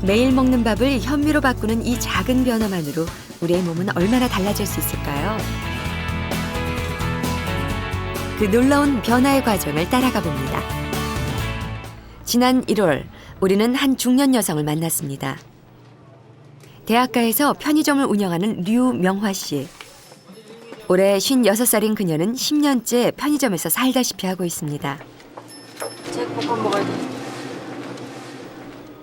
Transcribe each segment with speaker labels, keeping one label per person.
Speaker 1: 매일 먹는 밥을 현미로 바꾸는 이 작은 변화만으로 우리의 몸은 얼마나 달라질 수 있을까요? 그 놀라운 변화의 과정을 따라가 봅니다. 지난 1월 우리는 한 중년 여성을 만났습니다. 대학가에서 편의점을 운영하는 류명화 씨. 올해 56살인 그녀는 10년째 편의점에서 살다시피 하고 있습니다.
Speaker 2: 볶음 먹어야 돼.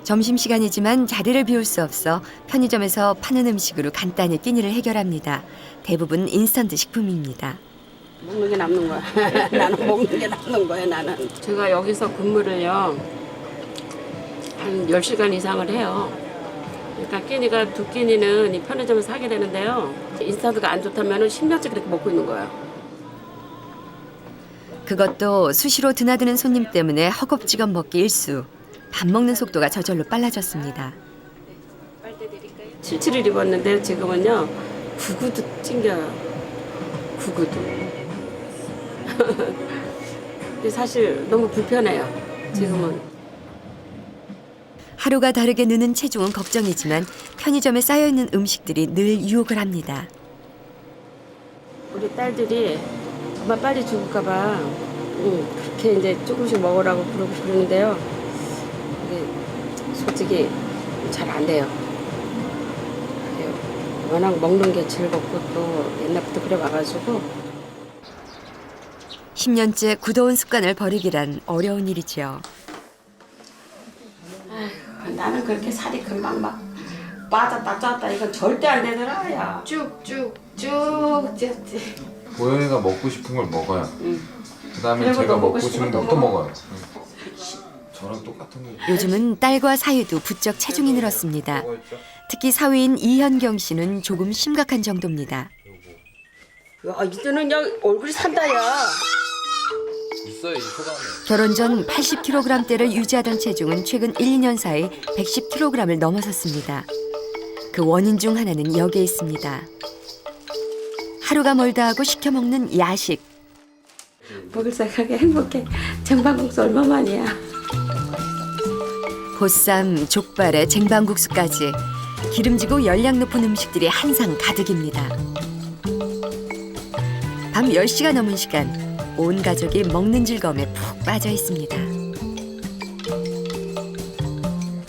Speaker 1: 점심시간이지만 자리를 비울 수 없어 편의점에서 파는 음식으로 간단히 끼니를 해결합니다. 대부분 인스턴트 식품입니다.
Speaker 2: 먹는 게 남는 거야. 나는 먹는 게 남는 거야, 나는. 제가 여기서 근무를요, 한 10시간 이상을 해요. 그러니까 끼니가 두 끼니는 이 편의점에서 하게 되는데요. 인스턴트가 안 좋다면 10년째 그렇게 먹고 있는 거예요.
Speaker 1: 그것도 수시로 드나드는 손님 때문에 허겁지겁 먹기 일수. 밥 먹는 속도가 저절로 빨라졌습니다. 77을
Speaker 2: 입었는데 지금은요, 9구도 찡겨요. 9구도. 사실 너무 불편해요, 지금은.
Speaker 1: 하루가 다르게 느는 체중은 걱정이지만 편의점에 쌓여있는 음식들이 늘 유혹을 합니다.
Speaker 2: 우리 딸들이 엄마 빨리 죽을까 봐 그렇게 이제 조금씩 먹으라고 그러는데요. 이게 솔직히 잘 안 돼요. 워낙 먹는 게 즐겁고 또 옛날부터 그래 와가지고
Speaker 1: 10년째 굳어온 습관을 버리기란 어려운 일이지요.
Speaker 2: 아휴, 나는 그렇게 살이 금방 막 빠졌다 쪘다 이건 절대 안 되더라. 야. 쭉쭉쭉
Speaker 3: 고영이가 먹고 싶은 걸 먹어요. 그다음에
Speaker 2: 그리고
Speaker 3: 제가
Speaker 2: 너
Speaker 3: 먹고
Speaker 2: 먹고
Speaker 3: 싶은
Speaker 2: 싶은
Speaker 3: 거
Speaker 2: 거
Speaker 3: 또
Speaker 2: 먹어.
Speaker 3: 먹어요. 저랑 똑같은 거.
Speaker 1: 요즘은 딸과 사이도 부쩍 체중이 늘었습니다. 특히 사위인 이현경 씨는 조금 심각한 정도입니다.
Speaker 2: 야, 이제는 그냥 얼굴이 산다, 야.
Speaker 3: 있어야지 소감이.
Speaker 1: 결혼 전 80kg대를 유지하던 체중은 최근 1, 2년 사이 110kg을 넘어섰습니다. 그 원인 중 하나는 여기에 있습니다. 하루가 멀다 하고 시켜 먹는 야식.
Speaker 2: 먹을 생각에 행복해. 쟁반국수 얼마만이야.
Speaker 1: 보쌈, 족발에 쟁반국수까지 기름지고 열량 높은 음식들이 한상 가득입니다. 밤 10시가 넘은 시간 온 가족이 먹는 즐거움에 푹 빠져 있습니다.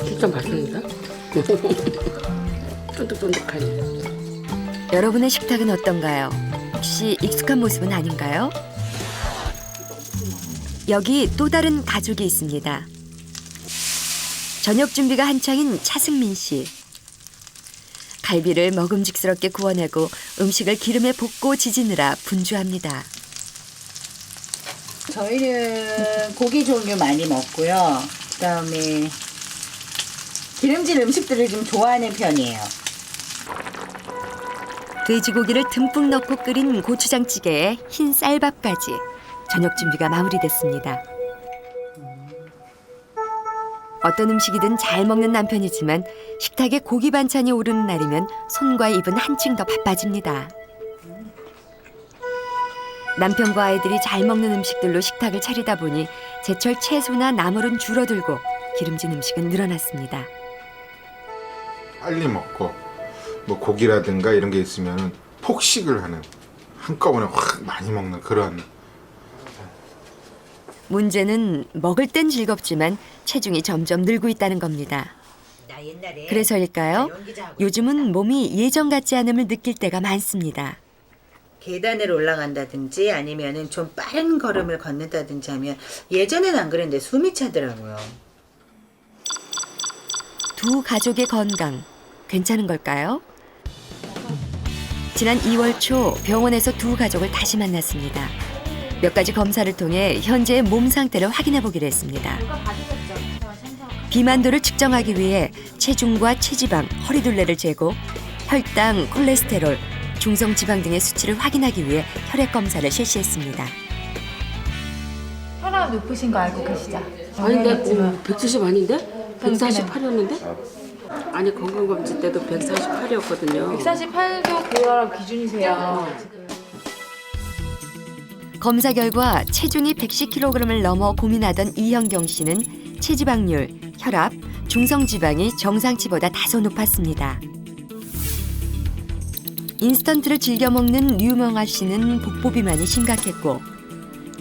Speaker 2: 진짜 맛있는데? 쫀득쫀득하니.
Speaker 1: 여러분의 식탁은 어떤가요? 혹시 익숙한 모습은 아닌가요? 여기 또 다른 가족이 있습니다. 저녁 준비가 한창인 차승민 씨. 갈비를 먹음직스럽게 구워내고 음식을 기름에 볶고 지지느라 분주합니다.
Speaker 4: 저희는 고기 종류 많이 먹고요. 그다음에 기름진 음식들을 좀 좋아하는 편이에요.
Speaker 1: 돼지고기를 듬뿍 넣고 끓인 고추장찌개에 흰 쌀밥까지 저녁 준비가 마무리됐습니다. 어떤 음식이든 잘 먹는 남편이지만 식탁에 고기 반찬이 오르는 날이면 손과 입은 한층 더 바빠집니다. 남편과 아이들이 잘 먹는 음식들로 식탁을 차리다 보니 제철 채소나 나물은 줄어들고 기름진 음식은 늘어났습니다.
Speaker 5: 빨리 먹고 뭐 고기라든가 이런 게 있으면 폭식을 하는, 한꺼번에 확 많이 먹는 그런.
Speaker 1: 문제는 먹을 땐 즐겁지만 체중이 점점 늘고 있다는 겁니다. 그래서일까요? 요즘은 몸이 예전 같지 않음을 느낄 때가 많습니다.
Speaker 4: 계단을 올라간다든지 아니면은 좀 빠른 걸음을 걷는다든지 하면 예전에는 안 그랬는데 숨이 차더라고요.
Speaker 1: 두 가족의 건강 괜찮은 걸까요? 지난 2월 초 병원에서 두 가족을 다시 만났습니다. 몇 가지 검사를 통해 현재의 몸 상태를 확인해 보기로 했습니다. 비만도를 측정하기 위해 체중과 체지방, 허리둘레를 재고 혈당, 콜레스테롤, 중성지방 등의 수치를 확인하기 위해 혈액 검사를 실시했습니다.
Speaker 6: 혈압 높으신 거 알고 계시죠?
Speaker 2: 아닌데? 170 아닌데? 148이었는데? 아니 건강검진 때도 148이었거든요.
Speaker 6: 148도 그 혈압 기준이세요.
Speaker 1: 검사 결과 체중이 110kg을 넘어 고민하던 이현경 씨는 체지방률, 혈압, 중성지방이 정상치보다 다소 높았습니다. 인스턴트를 즐겨 먹는 류명아 씨는 복부비만이 심각했고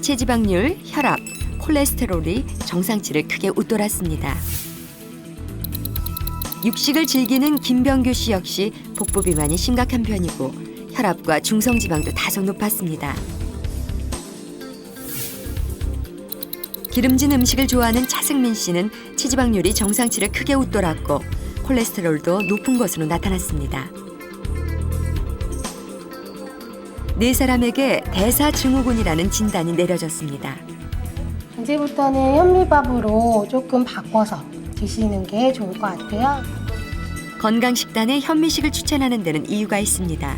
Speaker 1: 체지방률, 혈압, 콜레스테롤이 정상치를 크게 웃돌았습니다. 육식을 즐기는 김병규 씨 역시 복부비만이 심각한 편이고 혈압과 중성지방도 다소 높았습니다. 기름진 음식을 좋아하는 차승민 씨는 체지방률이 정상치를 크게 웃돌았고 콜레스테롤도 높은 것으로 나타났습니다. 네 사람에게 대사증후군이라는 진단이 내려졌습니다.
Speaker 7: 이제부터는 현미밥으로 조금 바꿔서 드시는 게 좋을 것 같아요.
Speaker 1: 건강식단에 현미식을 추천하는 데는 이유가 있습니다.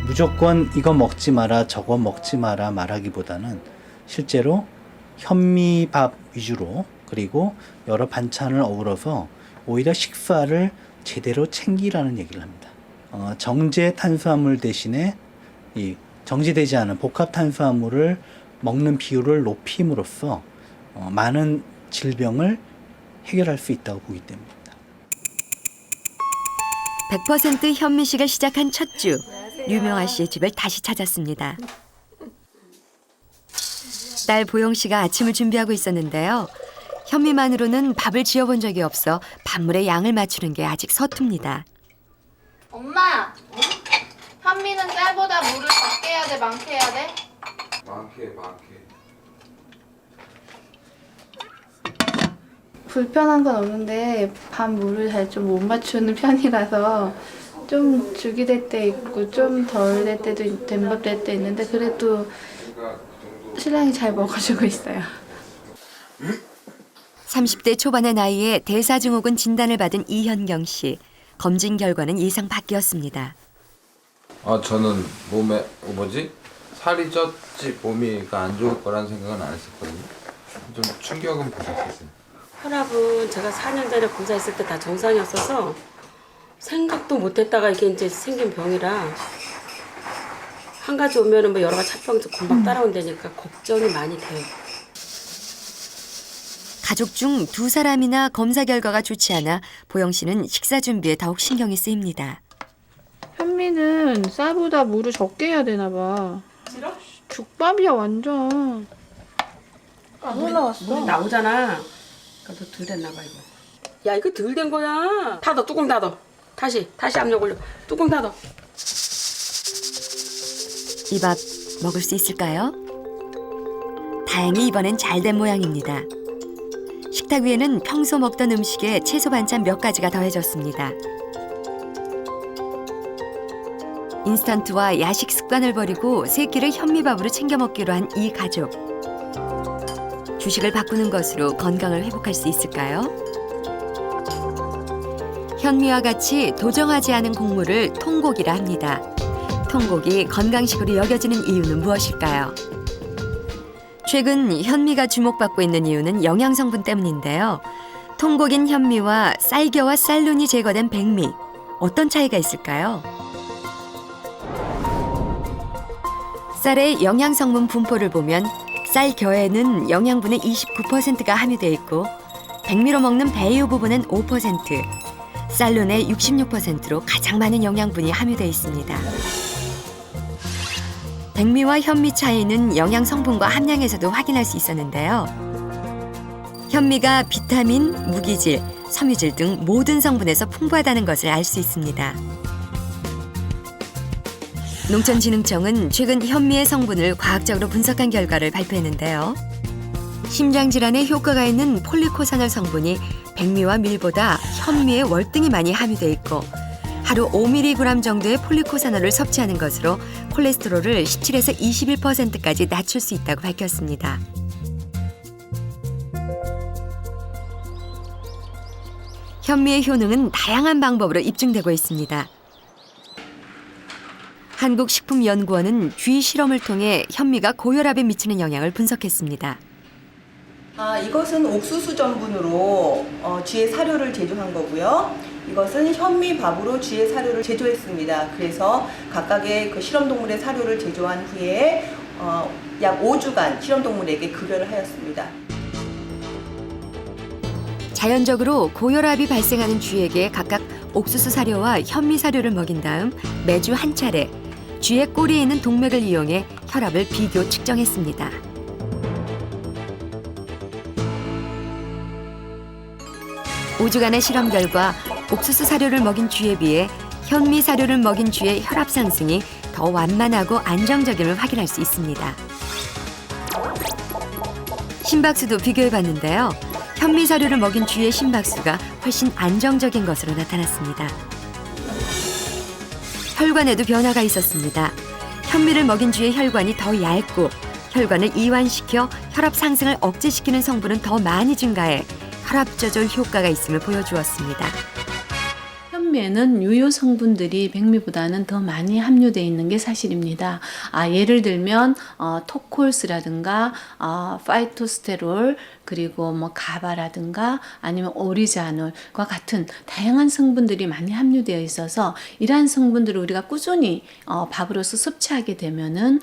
Speaker 8: 무조건 이거 먹지 마라 저거 먹지 마라 말하기보다는 실제로 현미밥 위주로 그리고 여러 반찬을 어우러서 오히려 식사를 제대로 챙기라는 얘기를 합니다. 정제 탄수화물 대신에 이 정제되지 않은 복합 탄수화물을 먹는 비율을 높임으로써 많은 질병을 해결할 수 있다고 보기 때문입니다.
Speaker 1: 100% 현미식을 시작한 첫 주, 류명아 씨의 집을 다시 찾았습니다. 딸 보영 씨가 아침을 준비하고 있었는데요. 현미만으로는 밥을 지어본 적이 없어 밥물의 양을 맞추는 게 아직 서툽니다.
Speaker 6: 엄마! 현미는 쌀보다 물을 적게 해야 돼, 많게 해야 돼?
Speaker 3: 많게.
Speaker 6: 불편한 건 없는데 밥 물을 잘 좀 못 맞추는 편이라서 좀 죽이 될 때 있고 좀 덜 될 때도 된밥 될 때 있는데 그래도 신랑이 잘 먹어주고 있어요.
Speaker 1: 30대 초반의 나이에 대사증후군 진단을 받은 이현경 씨. 검진 결과는 예상 밖이었습니다.
Speaker 3: 저는 몸에 살이 쪘지 몸이가 안 좋을 거란 생각은 안 했었거든요. 좀 충격은 받았었어요.
Speaker 2: 혈압은 제가 4년 전에 검사했을 때 다 정상이었어서 생각도 못했다가 이게 이제 생긴 병이라 한 가지 오면은 뭐 여러 가지 합병도 금방 따라온다니까 걱정이 많이 돼요.
Speaker 1: 가족 중 2사람이나 검사 결과가 좋지 않아 보영 씨는 식사 준비에 더욱 신경이 쓰입니다.
Speaker 6: 현미는 쌀보다 물을 적게 해야 되나 봐. 죽밥이야 완전. 안 올라왔어.
Speaker 2: 물이 나오잖아. 그러니까 더 덜 됐나 봐 이거. 야 이거 덜 된 거야. 닫아 뚜껑 닫아. 다시 압력 올려. 뚜껑 닫아.
Speaker 1: 이 밥 먹을 수 있을까요? 다행히 이번엔 잘 된 모양입니다. 식탁 위에는 평소 먹던 음식에 채소 반찬 몇 가지가 더해졌습니다. 인스턴트와 야식 습관을 버리고 세 끼를 현미밥으로 챙겨 먹기로 한 이 가족. 주식을 바꾸는 것으로 건강을 회복할 수 있을까요? 현미와 같이 도정하지 않은 곡물을 통곡이라 합니다. 통곡이 건강식으로 여겨지는 이유는 무엇일까요? 최근 현미가 주목받고 있는 이유는 영양 성분 때문인데요. 통곡인 현미와 쌀겨와 쌀눈이 제거된 백미. 어떤 차이가 있을까요? 쌀의 영양 성분 분포를 보면 쌀겨에는 영양분의 29%가 함유되어 있고 백미로 먹는 배유 부분은 5%, 쌀눈의 66%로 가장 많은 영양분이 함유되어 있습니다. 백미와 현미 차이는 영양 성분과 함량에서도 확인할 수 있었는데요. 현미가 비타민, 무기질, 섬유질 등 모든 성분에서 풍부하다는 것을 알 수 있습니다. 농촌진흥청은 최근 현미의 성분을 과학적으로 분석한 결과를 발표했는데요. 심장질환에 효과가 있는 폴리코사놀 성분이 백미와 밀보다 현미에 월등히 많이 함유되어 있고 하루 5mg 정도의 폴리코사놀을 섭취하는 것으로 콜레스테롤을 17에서 21%까지 낮출 수 있다고 밝혔습니다. 현미의 효능은 다양한 방법으로 입증되고 있습니다. 한국식품연구원은 쥐 실험을 통해 현미가 고혈압에 미치는 영향을 분석했습니다.
Speaker 9: 이것은 옥수수 전분으로 쥐의 사료를 제조한 거고요. 이것은 현미밥으로 쥐의 사료를 제조했습니다. 그래서 각각의 그 실험동물의 사료를 제조한 후에 약 5주간 실험동물에게 급여를 하였습니다.
Speaker 1: 자연적으로 고혈압이 발생하는 쥐에게 각각 옥수수 사료와 현미 사료를 먹인 다음 매주 한 차례 쥐의 꼬리에 있는 동맥을 이용해 혈압을 비교 측정했습니다. (5주간의) 실험 결과 옥수수 사료를 먹인 쥐에 비해 현미 사료를 먹인 쥐의 혈압 상승이 더 완만하고 안정적임을 확인할 수 있습니다. 심박수도 비교해봤는데요. 현미 사료를 먹인 쥐의 심박수가 훨씬 안정적인 것으로 나타났습니다. 혈관에도 변화가 있었습니다. 현미를 먹인 쥐의 혈관이 더 얇고 혈관을 이완시켜 혈압 상승을 억제시키는 성분은 더 많이 증가해 혈압 조절 효과가 있음을 보여주었습니다.
Speaker 6: 현미에는 유효 성분들이 백미보다는 더 많이 함유되어 있는 게 사실입니다. 예를 들면 토콜스라든가 파이토스테롤 그리고 뭐 가바라든가 아니면 오리자놀과 같은 다양한 성분들이 많이 함유되어 있어서 이러한 성분들을 우리가 꾸준히 밥으로서 섭취하게 되면은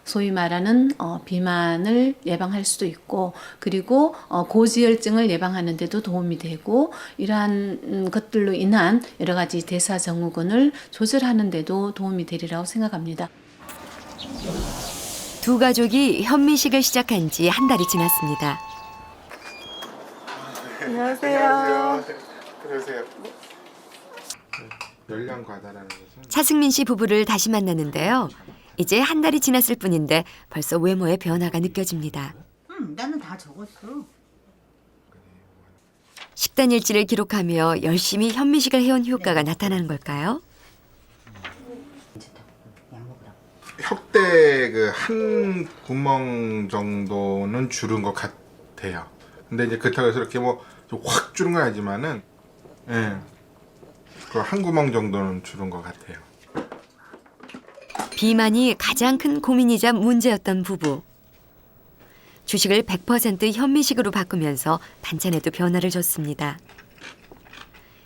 Speaker 6: 소위 말하는 비만을 예방할 수도 있고 그리고 고지혈증을 예방하는 데도 도움이 되고 이러한 것들로 인한 여러 가지 대사증후군을 조절하는 데도 도움이 되리라고 생각합니다.
Speaker 1: 두 가족이 현미식을 시작한 지 한 달이 지났습니다.
Speaker 5: 안녕하세요. 그러세요. 열량 과다라는 것은
Speaker 1: 차승민 씨 부부를 다시 만났는데요. 이제 한 달이 지났을 뿐인데 벌써 외모의 변화가 느껴집니다.
Speaker 4: 나는 다 적었어.
Speaker 1: 식단 일지를 기록하며 열심히 현미식을 해온 효과가 나타나는 걸까요?
Speaker 5: 혁대 그 한 구멍 정도는 줄은 것 같아요. 근데 이제 그렇다고 해서 이렇게 뭐 확 줄은 건 아니지만은 예, 그 한 구멍 정도는 줄은 것 같아요.
Speaker 1: 비만이 가장 큰 고민이자 문제였던 부부. 주식을 100% 현미식으로 바꾸면서 반찬에도 변화를 줬습니다.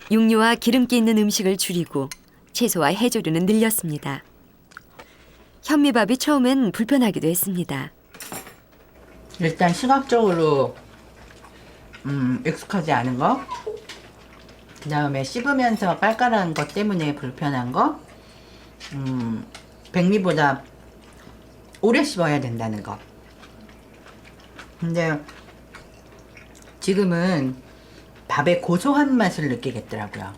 Speaker 1: 육류와 기름기 있는 음식을 줄이고 채소와 해조류는 늘렸습니다. 현미밥이 처음엔 불편하기도 했습니다.
Speaker 4: 일단 시각적으로 익숙하지 않은 거, 그 다음에 씹으면서 깔깔한 것 때문에 불편한 거, 백미보다 오래 씹어야 된다는 거. 근데 지금은 밥의 고소한 맛을 느끼겠더라고요.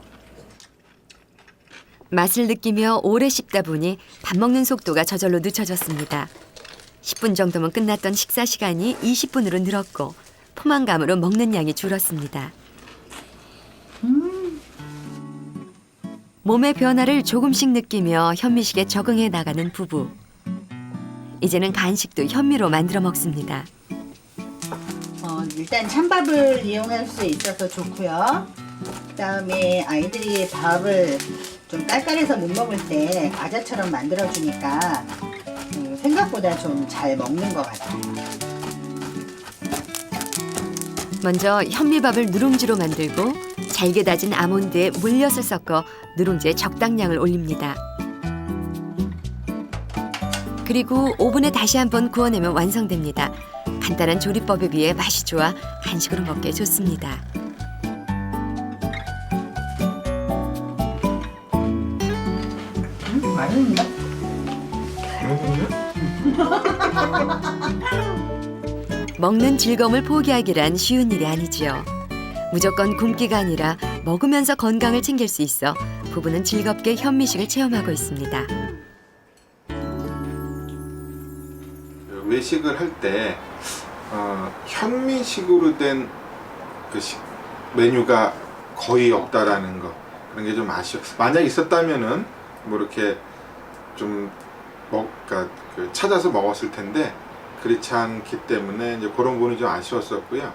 Speaker 1: 맛을 느끼며 오래 씹다 보니 밥 먹는 속도가 저절로 늦춰졌습니다. 10분 정도면 끝났던 식사 시간이 20분으로 늘었고 포만감으로 먹는 양이 줄었습니다. 몸의 변화를 조금씩 느끼며 현미식에 적응해 나가는 부부. 이제는 간식도 현미로 만들어 먹습니다.
Speaker 4: 일단 찬밥을 이용할 수 있어서 좋고요. 그다음에 아이들이 밥을 좀 깔깔해서 못 먹을 때 과자처럼 만들어주니까 생각보다 좀 잘 먹는 것 같아요.
Speaker 1: 먼저 현미밥을 누룽지로 만들고 잘게 다진 아몬드에 물엿을 섞어 누룽지에 적당량을 올립니다. 그리고 오븐에 다시 한번 구워내면 완성됩니다. 간단한 조리법에 비해 맛이 좋아 간식으로 먹기에 좋습니다.
Speaker 4: 맛있는데?
Speaker 1: 먹는 즐거움을 포기하기란 쉬운 일이 아니지요. 무조건 굶기가 아니라 먹으면서 건강을 챙길 수 있어 부부는 즐겁게 현미식을 체험하고 있습니다.
Speaker 5: 외식을 할 때 현미식으로 된 그 메뉴가 거의 없다라는 거, 그런 게 좀 아쉬워. 만약 있었다면은 뭐 이렇게 좀 그러니까 찾아서 먹었을 텐데 그렇지 않기 때문에 이제 그런 부분이 좀 아쉬웠었고요.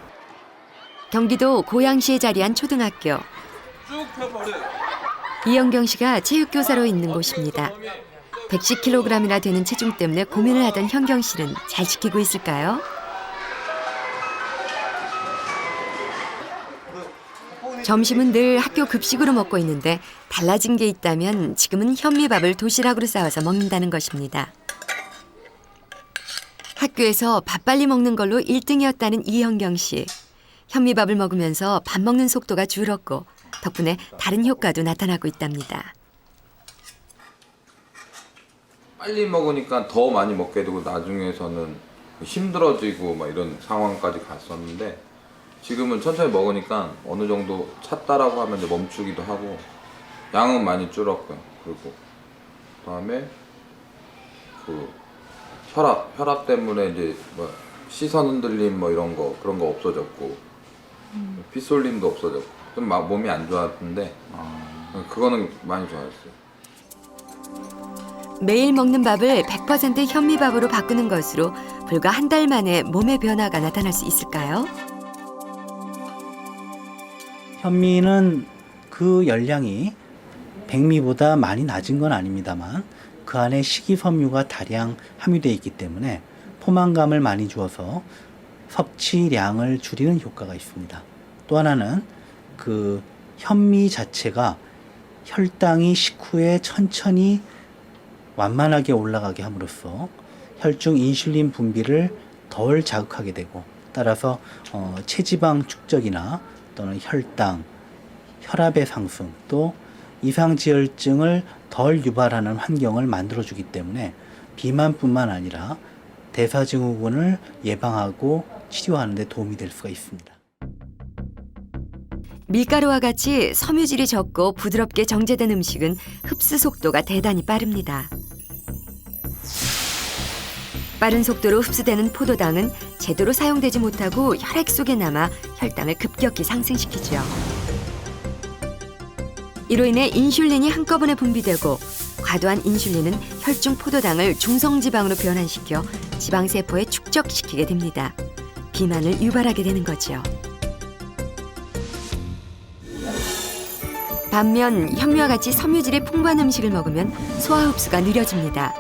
Speaker 1: 경기도 고양시에 자리한 초등학교. 이영경 씨가 체육교사로 있는 곳입니다. 110kg이나 되는 체중 때문에 고민을 하던 현경 씨는 잘 지키고 있을까요? 점심은 늘 학교 급식으로 먹고 있는데 달라진 게 있다면 지금은 현미밥을 도시락으로 싸와서 먹는다는 것입니다. 학교에서 밥 빨리 먹는 걸로 1등이었다는 이현경 씨. 현미밥을 먹으면서 밥 먹는 속도가 줄었고 덕분에 다른 효과도 나타나고 있답니다.
Speaker 3: 빨리 먹으니까 더 많이 먹게 되고 나중에서는 힘들어지고 막 이런 상황까지 갔었는데 지금은 천천히 먹으니까 어느 정도 찼다라고 하면 이제 멈추기도 하고 양은 많이 줄었고요. 그리고 그다음에 그 혈압 때문에 이제 뭐 시선 흔들림 뭐 이런 거 그런 거 없어졌고 핏솔림도 없어졌고 좀 몸이 안 좋았는데 그거는 많이 좋아졌어요.
Speaker 1: 매일 먹는 밥을 100% 현미밥으로 바꾸는 것으로 불과 한 달 만에 몸의 변화가 나타날 수 있을까요?
Speaker 8: 현미는 그 열량이 백미보다 많이 낮은 건 아닙니다만 그 안에 식이섬유가 다량 함유되어 있기 때문에 포만감을 많이 주어서 섭취량을 줄이는 효과가 있습니다. 또 하나는 그 현미 자체가 혈당이 식후에 천천히 완만하게 올라가게 함으로써 혈중 인슐린 분비를 덜 자극하게 되고 따라서 체지방 축적이나 또는 혈당, 혈압의 상승 또 이상지혈증을 덜 유발하는 환경을 만들어주기 때문에 비만뿐만 아니라 대사증후군을 예방하고 치료하는 데 도움이 될 수가 있습니다.
Speaker 1: 밀가루와 같이 섬유질이 적고 부드럽게 정제된 음식은 흡수 속도가 대단히 빠릅니다. 빠른 속도로 흡수되는 포도당은 제대로 사용되지 못하고 혈액 속에 남아 혈당을 급격히 상승시키죠. 이로 인해 인슐린이 한꺼번에 분비되고 과도한 인슐린은 혈중 포도당을 중성지방으로 변환시켜 지방세포에 축적시키게 됩니다. 비만을 유발하게 되는 거죠. 반면 현미와 같이 섬유질이 풍부한 음식을 먹으면 소화 흡수가 느려집니다.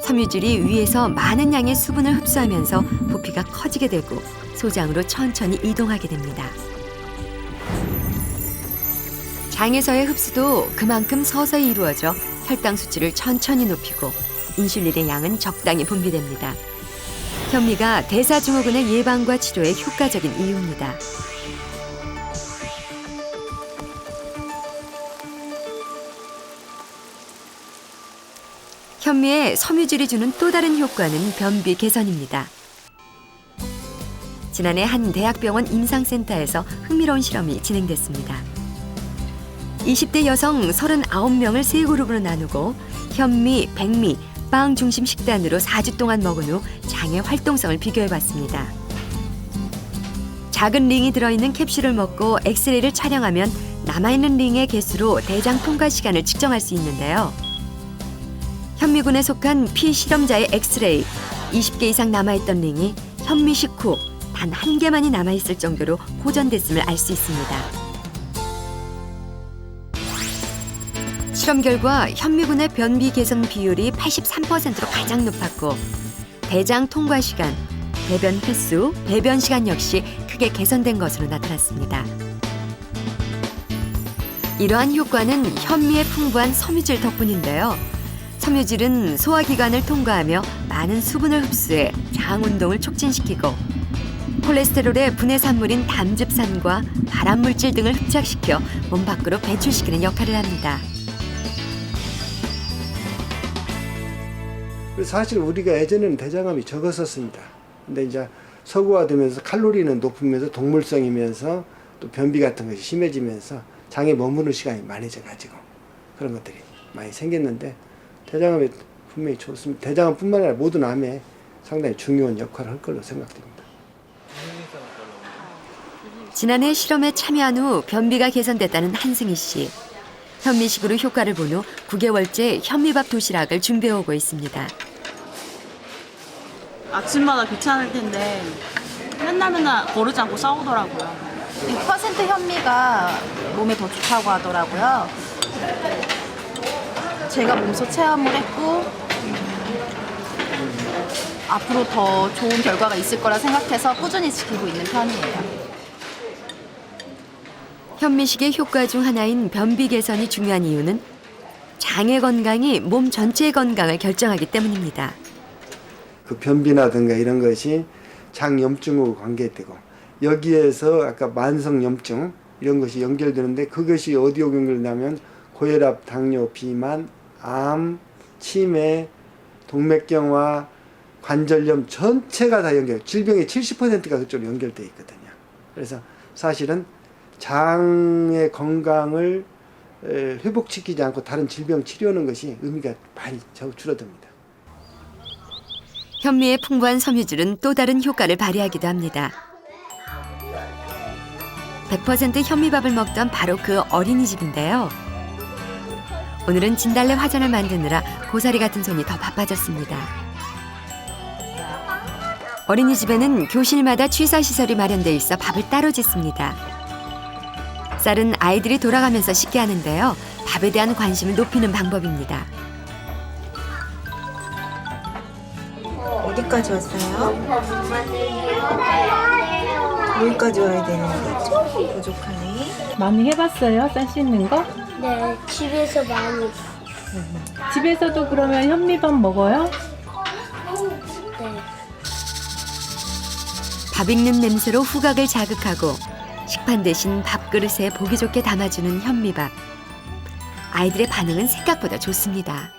Speaker 1: 섬유질이 위에서 많은 양의 수분을 흡수하면서 부피가 커지게 되고 소장으로 천천히 이동하게 됩니다. 장에서의 흡수도 그만큼 서서히 이루어져 혈당 수치를 천천히 높이고 인슐린의 양은 적당히 분비됩니다. 현미가 대사증후군의 예방과 치료에 효과적인 이유입니다. 현미의 섬유질이 주는 또 다른 효과는 변비 개선입니다. 지난해 한 대학병원 임상센터에서 흥미로운 실험이 진행됐습니다. 20대 여성 39명을 세 그룹으로 나누고 현미, 백미, 빵 중심 식단으로 4주 동안 먹은 후 장의 활동성을 비교해봤습니다. 작은 링이 들어있는 캡슐을 먹고 엑스레이를 촬영하면 남아있는 링의 개수로 대장 통과 시간을 측정할 수 있는데요. 현미군에 속한 피실험자의 엑스레이 20개 이상 남아있던 링이 현미 식후 단 1개만이 남아있을 정도로 호전됐음을 알 수 있습니다. 실험 결과 현미군의 변비 개선 비율이 83%로 가장 높았고 대장 통과 시간, 배변 횟수, 배변 시간 역시 크게 개선된 것으로 나타났습니다. 이러한 효과는 현미의 풍부한 섬유질 덕분인데요. 섬유질은 소화기관을 통과하며 많은 수분을 흡수해 장 운동을 촉진시키고 콜레스테롤의 분해 산물인 담즙산과 발암물질 등을 흡착시켜 몸 밖으로 배출시키는 역할을 합니다.
Speaker 10: 사실 우리가 예전에는 대장암이 적었었습니다. 근데 이제 서구화되면서 칼로리는 높으면서 동물성이면서 또 변비 같은 것이 심해지면서 장에 머무는 시간이 많아져가지고 그런 것들이 많이 생겼는데 대장암이 분명히 좋습니다. 대장암뿐만 아니라 모든 암에 상당히 중요한 역할을 할 걸로 생각됩니다.
Speaker 1: 지난해 실험에 참여한 후 변비가 개선됐다는 한승희 씨. 현미식으로 효과를 본 후 9개월째 현미밥 도시락을 준비해오고 있습니다.
Speaker 11: 아침마다 귀찮을 텐데 맨날 고르지 않고 싸우더라고요.
Speaker 12: 6% 현미가 몸에 더 좋다고 하더라고요. 제가 몸소 체험을 했고 앞으로 더 좋은 결과가 있을 거라 생각해서 꾸준히 지키고 있는 편이에요.
Speaker 1: 현미식의 효과 중 하나인 변비 개선이 중요한 이유는 장의 건강이 몸 전체의 건강을 결정하기 때문입니다.
Speaker 10: 그 변비나든가 이런 것이 장염증하고 관계되고 여기에서 아까 만성염증 이런 것이 연결되는데 그것이 어디에 연결되냐면 고혈압, 당뇨, 비만, 암, 치매, 동맥경화, 관절염 전체가 다 질병의 70%가 그쪽으로 연결되어 있거든요. 그래서 사실은 장의 건강을 회복시키지 않고 다른 질병 치료하는 것이 의미가 많이 줄어듭니다.
Speaker 1: 현미의 풍부한 섬유질은 또 다른 효과를 발휘하기도 합니다. 100% 현미밥을 먹던 바로 그 어린이집인데요. 오늘은 진달래 화전을 만드느라 고사리 같은 손이 더 바빠졌습니다. 어린이집에는 교실마다 취사시설이 마련돼 있어 밥을 따로 짓습니다. 쌀은 아이들이 돌아가면서 씻게 하는데요. 밥에 대한 관심을 높이는 방법입니다.
Speaker 13: 어디까지 왔어요? 여기까지 와야 되는 거죠? 부족하네.
Speaker 14: 많이 해봤어요? 쌀 씻는 거?
Speaker 15: 네, 집에서 많이.
Speaker 14: 집에서도 그러면 현미밥 먹어요?
Speaker 15: 네.
Speaker 1: 밥 익는 냄새로 후각을 자극하고 식판 대신 밥그릇에 보기 좋게 담아주는 현미밥. 아이들의 반응은 생각보다 좋습니다.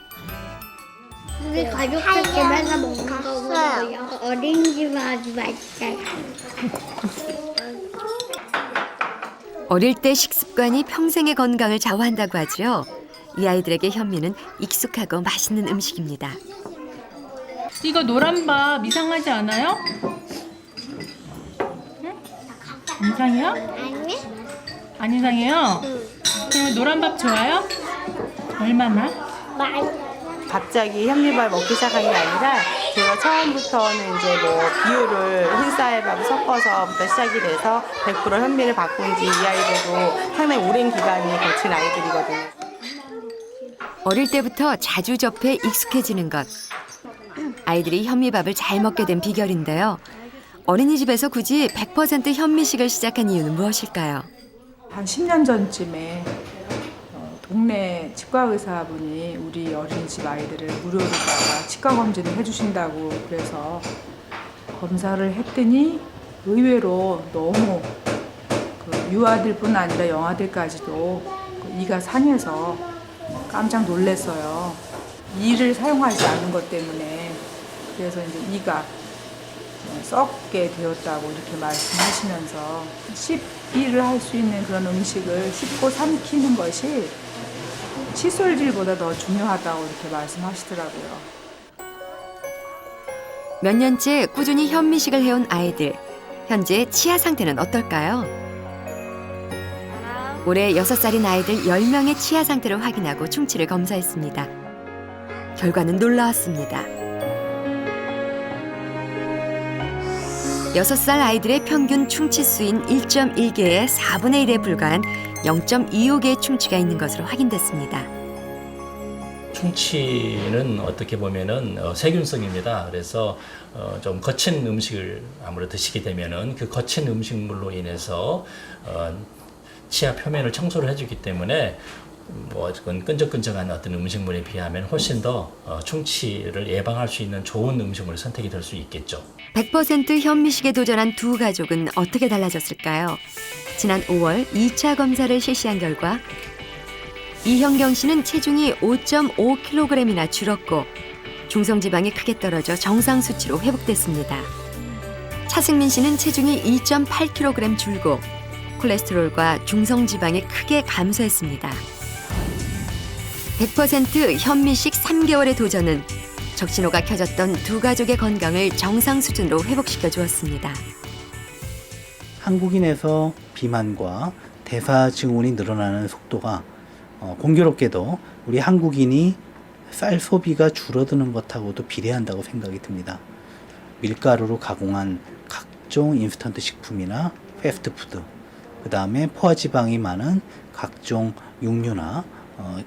Speaker 15: 우리 가족들 집에서 먹는 거보다 어린이집은 아주 맛있어요.
Speaker 1: 어릴 때 식습관이 평생의 건강을 좌우한다고 하죠. 이 아이들에게 현미는 익숙하고 맛있는 음식입니다.
Speaker 14: 이거 노란밥 이상하지 않아요? 응? 이상해요?
Speaker 15: 아니?
Speaker 14: 안 이상해요?
Speaker 15: 응.
Speaker 14: 그럼 노란밥 좋아요? 얼마나?
Speaker 15: 많이.
Speaker 16: 갑자기 현미밥 먹기 시작한 게 아니라 제가 처음부터는 이제 뭐 비율을 흰쌀밥 섞어서부터 시작이 돼서 100% 현미를 바꾼 지 이 아이들도 상당히 오랜 기간이 거친 아이들이거든요.
Speaker 1: 어릴 때부터 자주 접해 익숙해지는 것. 아이들이 현미밥을 잘 먹게 된 비결인데요. 어린이집에서 굳이 100% 현미식을 시작한 이유는 무엇일까요?
Speaker 17: 한 10년 전쯤에 동네 치과 의사분이 우리 어린이집 아이들을 무료로다가 치과 검진을 해주신다고 그래서 검사를 했더니 의외로 너무 유아들뿐 아니라 영아들까지도 이가 상해서 깜짝 놀랐어요. 이를 사용하지 않은 것 때문에. 그래서 이제 이가 썩게 되었다고 이렇게 말씀하시면서 씹이를 할 수 있는 그런 음식을 씹고 삼키는 것이 칫솔질보다 더 중요하다고 이렇게 말씀하시더라고요.
Speaker 1: 몇 년째 꾸준히 현미식을 해온 아이들. 현재 치아 상태는 어떨까요? 올해 6살인 아이들 10명의 치아 상태를 확인하고 충치를 검사했습니다. 결과는 놀라웠습니다. 6살 아이들의 평균 충치 수인 1.1개의 4분의 1에 불과한 0.25개의 충치가 있는 것으로 확인됐습니다.
Speaker 18: 충치는 어떻게 보면은 세균성입니다. 그래서 좀 거친 음식을 아무래도 드시게 되면은 그 거친 음식물로 인해서 치아 표면을 청소를 해주기 때문에 뭐 끈적끈적한 어떤 음식물에 비하면 훨씬 더 충치를 예방할 수 있는 좋은 음식물의 선택이 될 수 있겠죠.
Speaker 1: 100% 현미식에 도전한 두 가족은 어떻게 달라졌을까요? 지난 5월 2차 검사를 실시한 결과 이현경 씨는 체중이 5.5kg이나 줄었고 중성지방이 크게 떨어져 정상 수치로 회복됐습니다. 차승민 씨는 체중이 2.8kg 줄고 콜레스테롤과 중성지방이 크게 감소했습니다. 100% 현미식 3개월의 도전은 적신호가 켜졌던 두 가족의 건강을 정상 수준으로 회복시켜 주었습니다.
Speaker 8: 한국인에서 비만과 대사 증후군이 늘어나는 속도가 공교롭게도 우리 한국인이 쌀 소비가 줄어드는 것하고도 비례한다고 생각이 듭니다. 밀가루로 가공한 각종 인스턴트 식품이나 패스트푸드, 그 다음에 포화지방이 많은 각종 육류나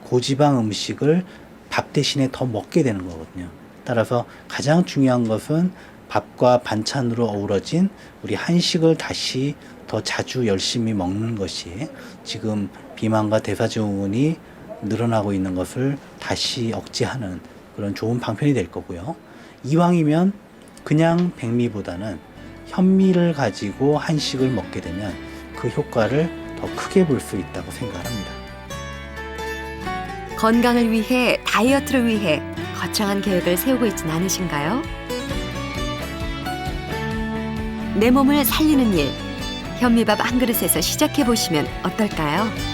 Speaker 8: 고지방 음식을 밥 대신에 더 먹게 되는 거거든요. 따라서 가장 중요한 것은 밥과 반찬으로 어우러진 우리 한식을 다시 더 자주 열심히 먹는 것이 지금 비만과 대사증후군이 늘어나고 있는 것을 다시 억제하는 그런 좋은 방편이 될 거고요. 이왕이면 그냥 백미보다는 현미를 가지고 한식을 먹게 되면 그 효과를 더 크게 볼 수 있다고 생각합니다.
Speaker 1: 건강을 위해, 다이어트를 위해 거창한 계획을 세우고 있진 않으신가요? 내 몸을 살리는 일, 현미밥 한 그릇에서 시작해 보시면 어떨까요?